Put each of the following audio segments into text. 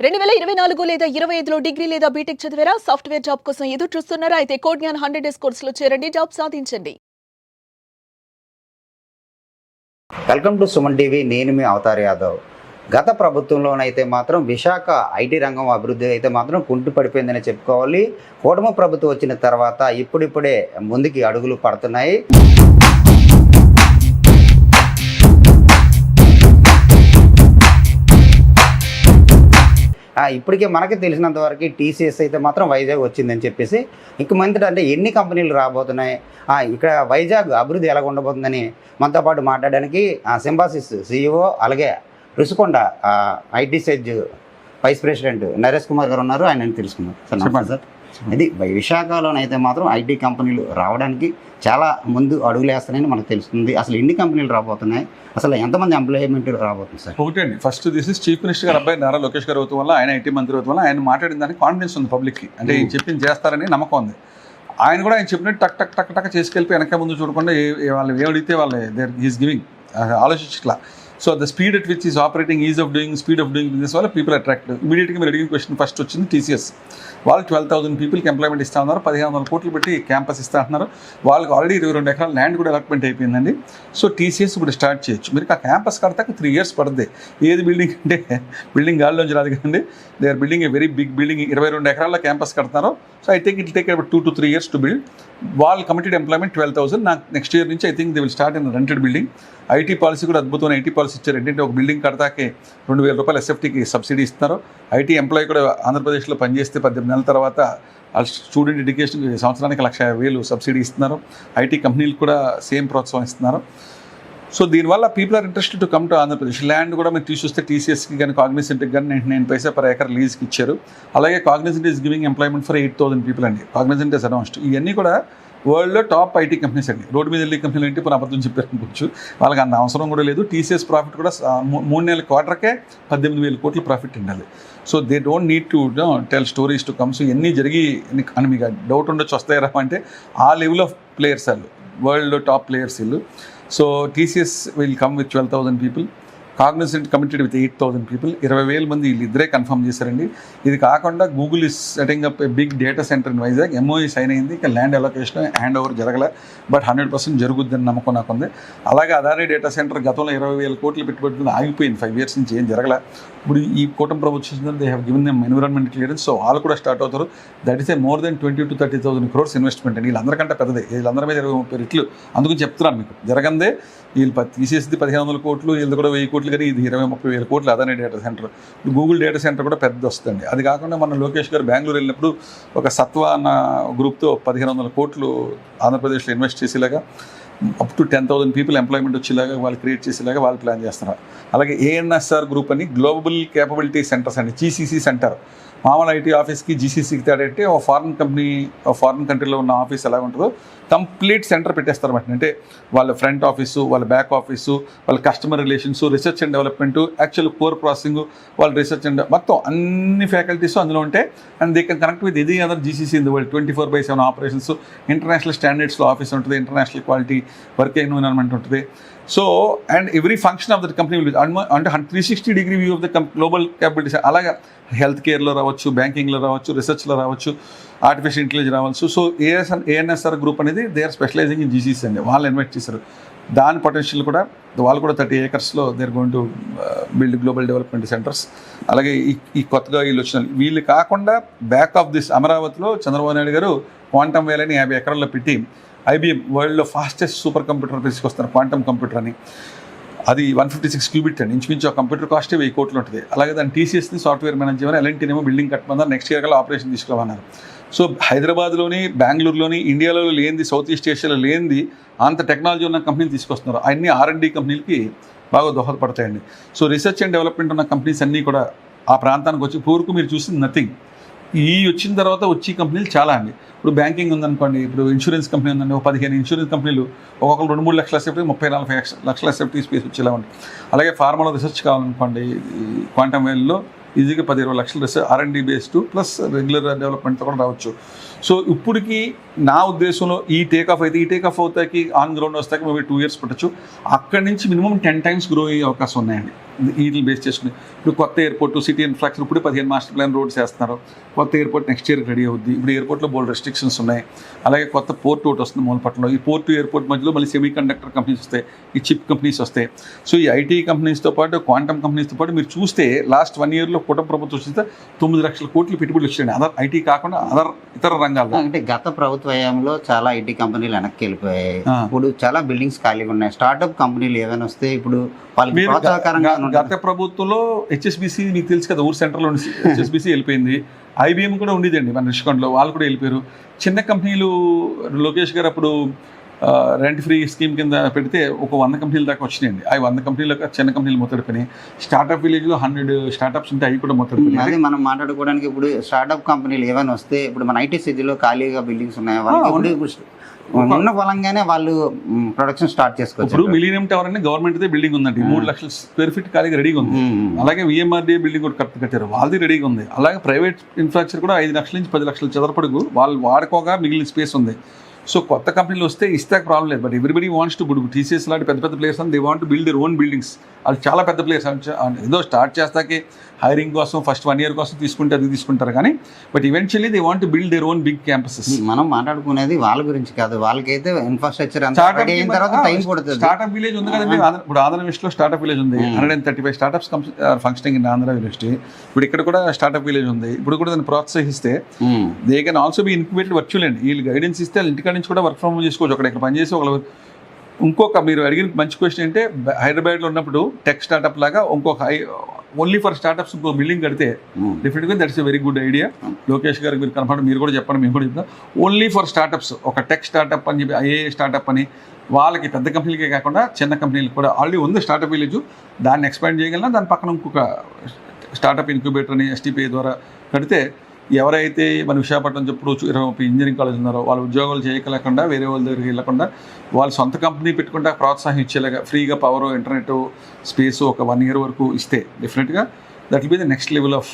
2024 లేదా 25లో డిగ్రీ లేదా బీటెక్ చదివారా? సాఫ్ట్‌వేర్ జాబ్ కోసం ఎదురు చూస్తున్నారా? అయితే కోడ్ జ్ఞాన్ 100 డేస్ కోర్సులో చేరండి, జాబ్ సాధించండి. Welcome to Suman TV. నేను మీ అవతార్ యాదవ్. గత ప్రభుత్వంలోనైతే మాత్రం విశాఖ ఐటీ రంగం అభివృద్ధి అయితే మాత్రం కుంటు పడిపోయిందని చెప్పుకోవాలి. కూటమి ప్రభుత్వం వచ్చిన తర్వాత ఇప్పుడిప్పుడే ముందుకి అడుగులు పడుతున్నాయి. ఇప్పటికే మనకి తెలిసినంత వరకు టీసీఎస్ అయితే మాత్రం వైజాగ్ వచ్చిందని చెప్పేసి ఇంక మంది అంటే ఎన్ని కంపెనీలు రాబోతున్నాయి, ఇక్కడ వైజాగ్ అభివృద్ధి ఎలా ఉండబోతుందని మనతో పాటు మాట్లాడడానికి సింబాసిస్ CEO అలాగే Rushikonda IT SEZ vice president Naresh Kumar గారు ఉన్నారు. ఆయన తెలుసుకున్నారు. సార్ నమస్తే సార్. అది విశాఖలోనైతే మాత్రం ఐటీ కంపెనీలు రావడానికి చాలా ముందు అడుగులు వేస్తాయని మనకు తెలుస్తుంది. అసలు ఎన్ని కంపెనీలు రాబోతున్నాయి, అసలు ఎంతమంది ఎంప్లాయ్మెంట్ రాబోతుంది సార్? ఒకటి అండి, first this is chief minister గారు అబ్బాయి నారా లోకేష్ గారు అవుతాం వల్ల, ఆయన ఐటీ మంత్రి అవుతాం వల్ల ఆయన మాట్లాడిన దానికి కాన్ఫిడెన్స్ ఉంది పబ్లిక్కి. అంటే ఈయన చెప్పింది చేస్తారని నమ్మకం ఉంది. ఆయన కూడా ఆయన చెప్పినట్టు టక్ టక్ టక్ టక్ చేసుకెళ్ళి వెనక ముందు చూడకుండా వాళ్ళు ఏమడిగితే వాళ్ళు ఈస్ గివింగ్ ఆలోచించట్లా. So the speed at which is operating, ease of doing, speed of doing business వల్ల పీపుల్ అట్రాక్ట్. ఇమీడియట్గా మీరు అడిగిన క్వశ్చన్ ఫస్ట్ వచ్చింది టీసీఎస్. వాళ్ళు 12,000 పీపుల్కి ఎంప్లాయ్మెంట్ ఇస్తా ఉన్నారు. 1,500 కోట్లు పెట్టి క్యాంపస్ ఇస్తా అంటున్నారు. వాళ్ళకి ఆల్రెడీ 22 ఎకరాల ల్యాండ్ కూడా అలాట్మెంట్ అయిపోయిందండి. సో టీసీఎస్ ఇప్పుడు స్టార్ట్ చేయొచ్చు. మీరు ఆ క్యాంపస్ కడతాక 3 years పడుతుంది. ఏది బిల్డింగ్ అంటే బిల్డింగ్ గాల్లోంచి రాదు కదండి. They are building a very big building. 22 ఎకరాల క్యాంపస్ కడతారు. So I think it take about 2 to 3 years to build. వాళ్ళు కమిటెడ్ ఎంప్లాయ్మెంట్ 12,000. నాకు నెక్స్ట్ ఇయర్ నుంచి I think they will start in rented building. IT policy కూడా అద్భుతమైన IT policy ఇచ్చారు. ఏంటంటే ఒక బిల్డింగ్ కడతాకే 2,000 రూపాయలు SFTకి సబ్సిడీ ఇస్తున్నారు. ఐటీ ఎంప్లాయీ కూడా ఆంధ్రప్రదేశ్లో పనిచేస్తే 18 నెలల తర్వాత వాళ్ళ స్టూడెంట్ ఎడ్యుకేషన్ సంవత్సరానికి 1,50,000 సబ్సిడీ ఇస్తున్నారు. ఐటీ కంపెనీలు కూడా సేమ్ ప్రోత్సాహం ఇస్తున్నారు. సో దీనివల్ల people are interested to come to Andhra Pradesh. Land కూడా మీరు చూస్తే టీసీఎస్కి కానీ కాగ్నిజెంట్కి కానీ 99 పైసా per acre లీజ్కి ఇచ్చారు. అలాగే Cognizant is giving employment for 8,000 people అండి. Cognizant is announced. ఇవన్నీ కూడా వరల్డ్లో టాప్ ఐటీ కంపెనీస్ అండి. రోడ్డు మీద వెళ్ళే కంపెనీలు ఏంటి ఇప్పుడు అబద్ధం చెప్పారు అనుకోవచ్చు. వాళ్ళకి అంత అవసరం కూడా లేదు. టీసీఎస్ ప్రాఫిట్ కూడా 3 నెలల క్వార్టర్కే 18,000 కోట్ల ప్రాఫిట్ ఉండాలి. So they don't need to tell stories to comes. ఇవన్నీ జరిగి అని మీకు డౌట్ ఉండొచ్చు వస్తాయరా అంటే ఆ లెవెల్ ఆఫ్ ప్లేయర్స్ వాళ్ళు, వరల్డ్లో టాప్ ప్లేయర్స్ వీళ్ళు. So TCS will come with 12,000 people. Cognizant committed with 8,000 people. 20,000 మంది వీళ్ళు ఇద్దరే కన్ఫర్మ్ చేశారండి. ఇది కాకుండా Google is setting up a big data centre in Vizag. MOU sign అయింది. ఇక ల్యాండ్ అలొకేషన్ హ్యాండ్ ఓవర్ జరగలే. బట్ 100% జరుగుద్దని నమ్మకం నాకు ఉంది. అలాగే అదానీ డేటా సెంటర్ గతంలో 20,000 కోట్లు పెట్టుబడి ఆగిపోయింది. 5 years నుంచి ఏం జరగలే. ఇప్పుడు ఈ కూటమి ప్రభుత్వం they have given them environment clearance. So వాళ్ళు కూడా స్టార్ట్ అవుతారు. That is a more than 20,000 to 30,000 crores investment అండి. వీళ్ళందరికంటే పెద్దదే. వీళ్ళందరి మీద 20-30 రెట్లు. అందుకని చెప్తున్నాను మీకు, జరగందే. వీళ్ళు తీసేసింది 1,500 కోట్లు, వీళ్ళు కూడా 1,000 కోట్లు, కానీ ఇది 20-30 కోట్లు Adani data centre. Google data centre కూడా పెద్ద వస్తుంది. అది కాకుండా మన లోకేష్ గారు బెంగళూరు వెళ్ళినప్పుడు ఒక సత్వ అన్న గ్రూప్తో 1,500 కోట్లు ఆంధ్రప్రదేశ్లో ఇన్వెస్ట్ చేసేలాగా, అప్ టు 10,000 పీపుల్ ఎంప్లాయ్మెంట్ వచ్చేలాగా వాళ్ళు క్రియేట్ చేసేలాగా వాళ్ళు ప్లాన్ చేస్తున్నారు. అలాగే ANSR గ్రూప్ అని గ్లోబల్ కేపబిలిటీ సెంటర్స్ అండి, GCC సెంటర్. మామూలు ఐటీ ఆఫీస్కి GCCకి తేడంటే ఒక ఫారిన్ కంపెనీ, ఒక ఫారిన్ కంట్రీలో ఉన్న ఆఫీస్ ఎలా ఉంటుందో కంప్లీట్ సెంటర్ పెట్టేస్తారు అన్నమాట. అంటే వాళ్ళ ఫ్రంట్ ఆఫీసు, వాళ్ళ బ్యాక్ ఆఫీసు, వాళ్ళ customer relations, research and development, actual core processing, వాళ్ళ రీసెర్చ్ అండ్ మొత్తం అన్ని ఫ్యాకల్టీస్ అందులో ఉంటాయి. And they can connect with any other GCC in the world. 24/7 operations, international స్టాండర్డ్స్లో ఆఫీస్ ఉంటుంది, ఇంటర్నేషనల్ క్వాలిటీ వర్క్ ఎన్విరాన్మెంట్ ఉంటుంది. So and every function of the company will అంటే 360-degree view of the global capabilities. అలాగే health కేర్లో రావచ్చు, బ్యాంకింగ్లో రావచ్చు, రీసెర్చ్లో రావచ్చు, ఆర్టిఫిషియల్ ఇంటెలిజెన్స్ రావచ్చు. సో ANSR గ్రూప్ అనేది they are specialising in GCC అండి. వాళ్ళు ఇన్వెస్ట్ చేశారు. దాని పొటెన్షియల్ కూడా వాళ్ళు కూడా 30 acresలో they are going to build global development centres. అలాగే ఈ కొత్తగా వీళ్ళు వచ్చిన వీళ్ళు కాకుండా బ్యాక్ ఆఫ్ దిస్ అమరావతిలో చంద్రబాబు నాయుడు గారు క్వాంటమ్ వేలని 50 ఎకరాల్లో పెట్టి IBM వరల్డ్లో ఫాస్టెస్ట్ సూపర్ కంప్యూటర్ తీసుకొస్తున్నారు, క్వాంటమ్ కంప్యూటర్ అని. అది 156 qubit అండి. ఇంచుమించు ఆ కంప్యూటర్ కాస్టే 1,000 కోట్లు ఉంటుంది. అలాగే దాని TCSని సాఫ్ట్వేర్ మేనేజ్ చేయమని, L&Tనేమో బిల్డింగ్ కట్టమన్నారు. నెక్స్ట్ ఇయర్ కల్లా ఆపరేషన్ తీసుకోమన్నారు. సో హైదరాబాద్లోని, బెంగళూరులోని, ఇండియాలో లేనిది, సౌత్ ఈస్ట్ ఏషియాలో లేనిది అంత టెక్నాలజీ ఉన్న కంపెనీలు తీసుకొస్తున్నారు. అన్ని R&D కంపెనీలకి బాగా దోహదపడతాయండి. సో రీసెర్చ్ అండ్ డెవలప్మెంట్ ఉన్న కంపెనీస్ అన్నీ కూడా ఆ ప్రాంతానికి వచ్చి పూర్వకు మీరు చూసింది నథింగ్. ఈ వచ్చిన తర్వాత వచ్చే కంపెనీలు చాలా అండి. ఇప్పుడు బ్యాంకింగ్ ఉందనుకోండి, ఇప్పుడు ఇన్సూరెన్స్ కంపెనీ ఉందండి, ఒక 15 ఇన్సూరెన్స్ కంపెనీలు, ఒక్కొక్కరు 2-3 లక్షల SFT, 30-40 లక్షల SFT స్పేస్ వచ్చేలా ఉంటుంది. అలాగే ఫార్మాలో రీసెర్చ్ కావాలనుకోండి, క్వాంటమ్ వేల్లో ఈజీగా 10-20 లక్షలు R&D బేస్డ్ ప్లస్ రెగ్యులర్ డెవలప్మెంట్తో కూడా రావచ్చు. సో ఇప్పటికి నా ఉద్దేశంలో ఈ టేక్ ఆఫ్ అవుతాకి ఆన్ గ్రౌండ్ వస్తాకి మేబీ 2 years పట్టచ్చు. అక్కడి నుంచి మినిమం 10 times గ్రో అయ్యే అవకాశం ఉన్నాయండి వీటిని బేస్ చేసుకుని. ఇప్పుడు కొత్త ఎయిర్పోర్ట్ సిటీ ఇన్ఫ్రాస్ట్రక్చర్ ఇప్పుడు 15 మాస్టర్ ప్లాన్ రోడ్స్ వేస్తున్నారు. కొత్త ఎయిర్పోర్ట్ నెక్స్ట్ ఇయర్ రెడీ అవుద్ది. ఇప్పుడు ఎయిర్పోర్ట్లో బోల్డ్ రెస్ట్రిక్షన్స్ ఉన్నాయి. అలాగే కొత్త పోర్ట్ ఒకటి వస్తుంది మూలపట్నంలో. ఈ పోర్ట్ ఎయిర్పోర్ట్ మధ్యలో మళ్ళీ సెమీ కండక్టర్ కంపెనీస్ వస్తాయి, ఈ చిప్ కంపెనీస్ వస్తాయి. సో ఈ ఐటీ కంపెనీస్తో పాటు క్వాంటమ్ కంపెనీస్తో పాటు మీరు చూస్తే లాస్ట్ 1 yearలో కుటుంబ ప్రభుత్వం చూస్తే 9 లక్షల కోట్లు పెట్టుబడులు వచ్చాయండి. ఐటీ కాకుండా ఇతర రంగాల్లో. అంటే గత ప్రభుత్వ హయాంలో చాలా ఐటీ కంపెనీలు వెనక్కి వెళ్ళిపోయాయి. ఇప్పుడు చాలా బిల్డింగ్స్ ఖాళీగా ఉన్నాయి. స్టార్ట్అప్ కంపెనీలు ఏమైనా వస్తే ఇప్పుడు వాళ్ళకి ప్రోత్సాహకరంగా గత ప్రభుత్వంలో HSBC మీకు తెలుసు కదా, ఊరు సెంటర్లో HSBC వెళ్ళిపోయింది. IBM కూడా ఉండేదండి మన రిషికొండలో, వాళ్ళు కూడా వెళ్ళిపోయారు. చిన్న కంపెనీలు లోకేష్ గారు అప్పుడు రెంట్ ఫ్రీ స్కీమ్ కింద పెడితే ఒక 100 కంపెనీల దాకా వచ్చినాయండి. అవి 100 కంపెనీలకు చిన్న కంపెనీలు మొత్తడిపోయినాయి. స్టార్ట్అప్ విలేజ్లో 100 స్టార్ట్అప్స్ ఉంటే అవి కూడా మొత్తడిపోయినాయి. అదే మనం మాట్లాడుకోవడానికి ఇప్పుడు స్టార్ట్అప్ కంపెనీలు ఏమైనా వస్తే ఇప్పుడు మన ఐటీ సిటీలో ఖాళీగా బిల్డింగ్స్ ఉన్నాయి, వాళ్ళకి ఉన్న బలంగానే వాళ్ళు ప్రొడక్షన్ స్టార్ట్ చేసుకోవచ్చు. ఇప్పుడు మిలీనియం టవర్ అని గవర్నమెంట్ బిల్డింగ్ ఉందండి, 3 లక్షల స్క్వేర్ ఫీట్ ఖాళీగా రెడీగా ఉంది. అలాగే VMRDA బిల్డింగ్ కూడా కట్టారు, వాళ్ళది రెడీగా ఉంది. అలాగే ప్రైవేట్ ఇన్ఫ్రాస్ట్రక్చర్ కూడా 5 లక్షల నుంచి 10 లక్షల చదరపడుగు వాళ్ళు వాడుకోగా మిగిలిన స్పేస్ ఉంది. సో కొత్త కంపెనీలు వస్తే ఇస్తే ప్రాబ్లం లేదు. But everybody wants to TCS లాంటి పెద్ద పెద్ద players they want to build their own buildings. వాళ్ళు చాలా పెద్ద ప్లేయర్స్. ఏదో స్టార్ట్ చేస్తాకే హైరింగ్ కోసం ఫస్ట్ 1 year కోసం తీసుకుంటారు కానీ but eventually they want to build their own big campuses. మనం మాట్లాడుకునేది వాళ్ళ గురించి కాదు, వాళ్ళకైతే ఇన్ఫ్రాస్ట్రక్చర్ అయిన తర్వాత టైం పడుతుంది. స్టార్ట్అప్ విలేజ్ ఉంది కదండి. ఇప్పుడు ఆంధ్ర యూనివర్సిటీలో స్టార్ట్అప్ విలేజ్ ఉంది. 135 startups functioning in Andhra university. ఇప్పుడు ఇక్కడ కూడా స్టార్ట్అప్ విలేజ్ ఉంది. ఇప్పుడు కూడా దాన్ని ప్రోత్సహిస్తే they can also be incubated virtual అండి. వీళ్ళు గైడెన్స్ ఇస్తే వాళ్ళ ఇంటికాడ నుంచి కూడా వర్క్ ఫ్రమ్ హోమ్ చేసుకోవచ్చు. అక్కడ ఇక్కడ పనిచేసి ఇంకొక మీరు అడిగిన మంచి క్వశ్చన్ అంటే హైదరాబాద్లో ఉన్నప్పుడు టెక్ స్టార్ట్అప్ లాగా ఇంకొక ఓన్లీ ఫర్ స్టార్ట్అప్స్ ఇంకో బిల్డింగ్ కడితే డెఫినెట్గా that's a very good idea. Lokesh గారికి మీరు కనపడండి, మీరు కూడా చెప్పండి, మేము కూడా చెప్తాం. ఓన్లీ ఫర్ స్టార్ట్అప్స్ ఒక టెక్ స్టార్ట్అప్ అని చెప్పి ఏ స్టార్ట్అప్ అని వాళ్ళకి పెద్ద కంపెనీలకే కాకుండా చిన్న కంపెనీలకు కూడా ఆల్రెడీ ఉంది స్టార్ట్అప్ విలేజ్. దాన్ని ఎక్స్పాండ్ చేయగలనా, దాని పక్కన ఇంకొక స్టార్ట్అప్ ఇన్క్యుబేటర్ అని STPI ద్వారా కడితే ఎవరైతే మన విశాఖపట్నం చెప్పుడు 20 ఇంజనీరింగ్ కాలేజ్ ఉన్నారో వాళ్ళు ఉద్యోగాలు చేయలేకుండా వేరే వాళ్ళ దగ్గరికి వెళ్ళకుండా వాళ్ళు సొంత కంపెనీ పెట్టుకుంటే ప్రోత్సాహం ఇచ్చేలాగా ఫ్రీగా పవర్ ఇంటర్నెట్ స్పేస్ ఒక 1 year వరకు ఇస్తే డెఫినెట్గా that will be the next level of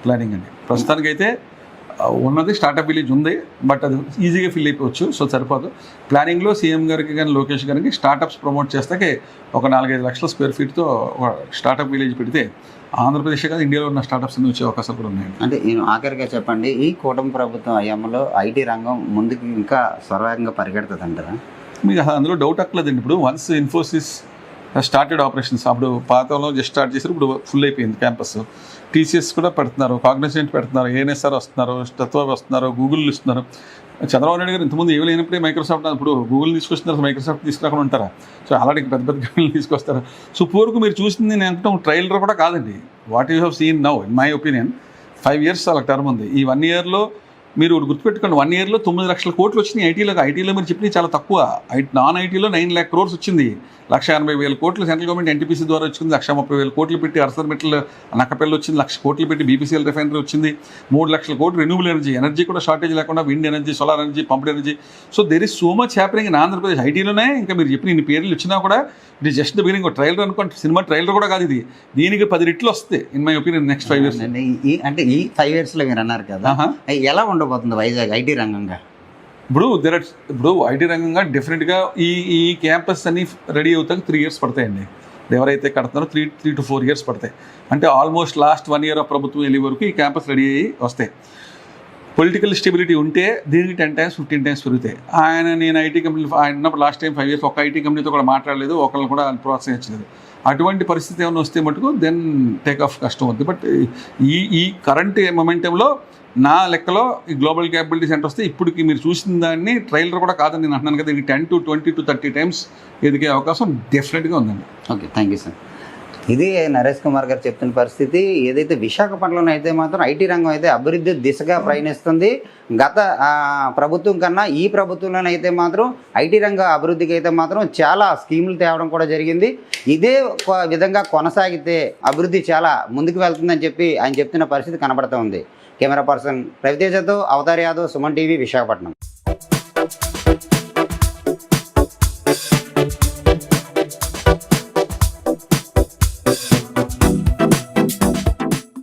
planning అండి. ప్రస్తుతానికైతే ఉన్నది స్టార్ట్అప్ విలేజ్ ఉంది, బట్ అది ఈజీగా ఫిల్ అయిపోవచ్చు. సో సరిపోదు. ప్లానింగ్లో సీఎం గారికి కానీ లోకేష్ గారికి స్టార్ట్అప్స్ ప్రమోట్ చేస్తాకే ఒక 4-5 లక్షల స్క్వేర్ ఫీట్తో ఒక స్టార్ట్అప్ విలేజ్ పెడితే ఆంధ్రప్రదేశ్ కాదు ఇండియాలో ఉన్న స్టార్ట్అప్స్ అన్ని వచ్చే అవకాశాలు కూడా ఉన్నాయండి. అంటే నేను ఆఖరిగా చెప్పండి, ఈ కూటమి ప్రభుత్వం హయాంలో ఐటీ రంగం ముందుకు ఇంకా స్వరంగా పరిగెడుతుంది అంటారా? మీకు అందులో డౌట్ అక్కర్లేదండి. ఇప్పుడు వన్స్ ఇన్ఫోసిస్ స్టార్టెడ్ ఆపరేషన్స్, అప్పుడు పాతంలో జస్ట్ స్టార్ట్ చేశారు, ఇప్పుడు ఫుల్ అయిపోయింది క్యాంపస్. TCS కూడా పెడుతున్నారు, కాగ్నిజెంట్ పెడుతున్నారు, ANSR వస్తున్నారు, తత్వ వస్తున్నారు, గూగుల్ ఇస్తున్నారు. చంద్రబాబు నాయుడు గారు ఇంతకుముందు ఏమి లేనప్పుడే మైక్రోసాఫ్ట్, ఇప్పుడు గూగుల్ తీసుకొస్తున్నారు, మైక్రోసాఫ్ట్ తీసుకురాకుండా ఉంటారా? సో అలాంటి పెద్ద పెద్ద కంపెనీలు తీసుకొస్తారు. సో పూర్వకు మీరు చూసింది నేను అంటే ట్రైలర్ కూడా కాదండి. What you have seen now in my opinion 5 years అలా టర్మ్ ఉంది. ఈ 1 yearలో మీరు గుర్తుపెట్టుకోండి, 1 yearలో 9 లక్షల కోట్లు వచ్చినాయి ఐటీలో మీరు చెప్పినవి చాలా తక్కువ. నాన్ ఐటీలో 9 lakh crores వచ్చింది. 1,80,000 కోట్లు సెంట్రల్ గవర్నమెంట్ NTPC ద్వారా వచ్చింది. 1,30,000 కోట్లు పెట్టి అర్సర్మెటల్ నక్కపల్లి వచ్చింది. 1,00,000 కోట్లు పెట్టి BPCL రిఫైనరీ వచ్చింది. 3 లక్షల కోట్లు రెన్యూబుల్ ఎనర్జీ కూడా షార్టేజ్ లేకుండా wind energy, solar energy, pumped energy. So there is so much happening in Andhra Pradesh ఐటీలోనే. ఇంకా మీరు చెప్పిన ఇన్ని పేర్లు వచ్చినా కూడా it is just the beginning. Trailer అనుకోండి, సినిమా ట్రైలర్ కూడా కాదు ఇది. దీనికి 10 రెట్లు వస్తాయి in my opinion next 5 years. అంటే ఈ 5 yearsలో మీరు అన్నారు కదా, ఎలా ఉండబోతుంది వైజాగ్ ఐటీ రంగంగా? ఇప్పుడు ఐటీ రంగంగా డెఫినెట్గా ఈ క్యాంపస్ అన్ని రెడీ అవుతాక 3 years పడతాయండి. ఎవరైతే కడుతున్నారో 3 to 4 years పడతాయి. అంటే ఆల్మోస్ట్ లాస్ట్ 1 year ఆఫ్ ప్రభుత్వం వెళ్ళే వరకు ఈ క్యాంపస్ రెడీ అయ్యి వస్తాయి. పొలిటికల్ స్టెబిలిటీ ఉంటే దీనికి 10 times 15 times పెరుగుతాయి. నేను ఐటీ కంపెనీలు ఆయన ఉన్నప్పుడు లాస్ట్ టైం 5 years ఒక ఐటీ కంపెనీతో కూడా మాట్లాడలేదు, ఒకళ్ళని కూడా ప్రోత్సహించలేదు. అటువంటి పరిస్థితి ఏమైనా వస్తే మటుకు దెన్ టేక్ ఆఫ్ కష్టం అవుతుంది. బట్ ఈ కరెంట్ మొమెంటంలో నా లెక్కలో ఈ గ్లోబల్ క్యాపబిలిటీ సెంటర్ వస్తే ఇప్పటికి మీరు చూసిన దాన్ని ట్రైలర్ కూడా కాదని నేను అంటున్నాను కదా, ఇది 10 to 20 to 30 times ఎదిగే అవకాశం డెఫినెట్గా ఉందండి. Okay, thank you sir. ఇది నరేష్ కుమార్ గారు చెప్తున్న పరిస్థితి. ఏదైతే విశాఖపట్నంలో అయితే మాత్రం ఐటీ రంగం అయితే అభివృద్ధి దిశగా ప్రయాణిస్తుంది. గత ప్రభుత్వం కన్నా ఈ ప్రభుత్వంలోనైతే మాత్రం ఐటీ రంగ అభివృద్ధికి అయితే మాత్రం చాలా స్కీములు తేవడం కూడా జరిగింది. ఇదే విధంగా కొనసాగితే అభివృద్ధి చాలా ముందుకు వెళ్తుందని చెప్పి ఆయన చెప్తున్న పరిస్థితి కనబడుతూ ఉంది. కెమెరా పర్సన్ రవితేజతో అవతార్ యాదవ్, సుమన్ టీవీ, విశాఖపట్నం.